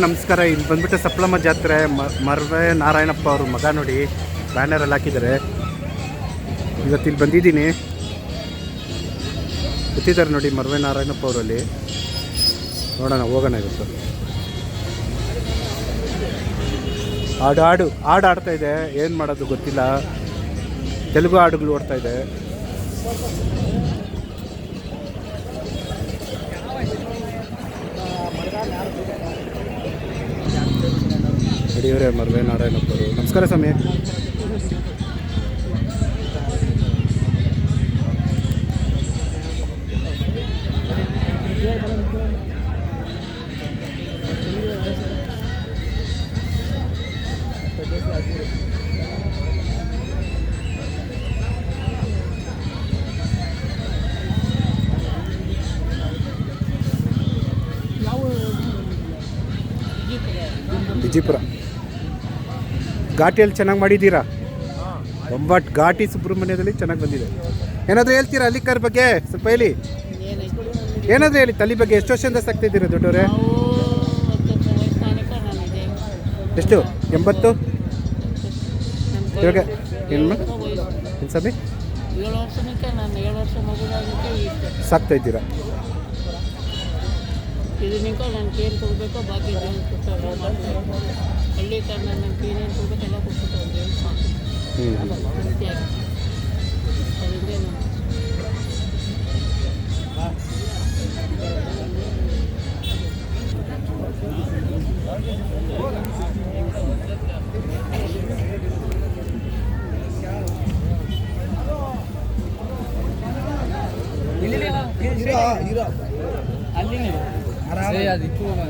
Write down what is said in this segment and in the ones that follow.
ನಮಸ್ಕಾರ. ಇಲ್ಲಿ ಬಂದ್ಬಿಟ್ಟು ಸಪ್ಲಮ್ಮ ಜಾತ್ರೆ. ಮರ್ವೆ ನಾರಾಯಣಪ್ಪ ಅವರು ಮಗ ನೋಡಿ ಬ್ಯಾನರಲ್ಲಿ ಹಾಕಿದ್ದಾರೆ. ಇವತ್ತು ಇಲ್ಲಿ ಬಂದಿದ್ದೀನಿ, ಗೊತ್ತಿದ್ದಾರೆ ನೋಡಿ ಮರ್ವೆ ನಾರಾಯಣಪ್ಪ ಅವರಲ್ಲಿ. ನೋಡೋಣ, ಹೋಗೋಣ ಇವತ್ತು. ಹಾಡು ಆಡ್ತಾ ಇದೆ, ಏನು ಮಾಡೋದು ಗೊತ್ತಿಲ್ಲ. ತೆಲುಗು ಹಾಡುಗಳು ಓಡ್ತಾ ಇದೆ. ನಡಿಯವರೇ ಮರ್ವೆ ನಾರಾಯಣಪ್ಪರು. ನಮಸ್ಕಾರ ಸ್ವಾಮಿ. ವಿಜಯಪುರ ಘಾಟಿಯಲ್ಲಿ ಚೆನ್ನಾಗಿ ಮಾಡಿದ್ದೀರಾ. ಒಂಬತ್ತು ಘಾಟಿ ಸುಬ್ರಹ್ಮಣ್ಯದಲ್ಲಿ ಚೆನ್ನಾಗಿ ಬಂದಿದೆ. ಏನಾದರೂ ಹೇಳ್ತೀರಾ ಅಲ್ಲಿಕರ್ ಬಗ್ಗೆ? ಸ್ವಲ್ಪ ಹೇಳಿ, ಏನಾದರೂ ಹೇಳಿ ತಲೆ ಬಗ್ಗೆ. ಎಷ್ಟು ವರ್ಷದಿಂದ ಸಾಕ್ತಿದ್ದೀರಾ ದೊಡ್ಡವರೇ? ಎಷ್ಟು? 80? ಇವಾಗ ಏನು ಸ್ವಾಮಿ ಸಾಕ್ತಾ ಇದ್ದೀರಾ? ಇದನ್ನಿಂದ ನನಗೆ ಏನು ಕೊಡಬೇಕೋ ಬಾಕಿ ಹಳ್ಳಿ ಕಾರಣ ನನಗೆ ಏನೇನು ಕೊಡಬೇಕು ಎಲ್ಲ ಕೊಟ್ಬಿಟ್ಟು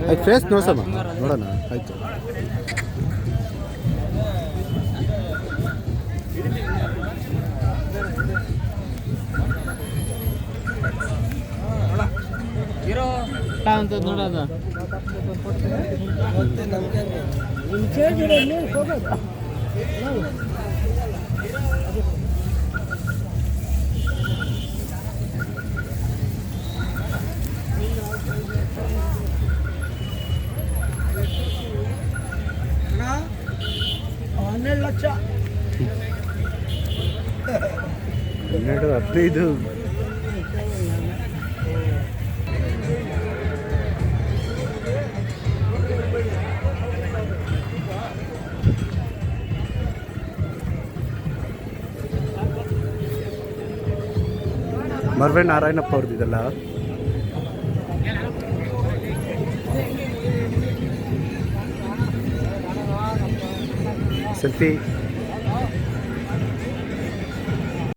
ಆಯ್ತು, ಫೇಸ್ ನೋಡ್ಸಮ್ಮ, ನೋಡೋಣ. ಆಯಿತು. ಅಂತ ನೋಡೋದು ಲಕ್ಷ 12, 15. ಮರ್ವೆ ನಾರಾಯಣಪ್ಪ ಅವ್ರದ್ದಿದಲ್ಲ. ಸೆಲ್ಫಿ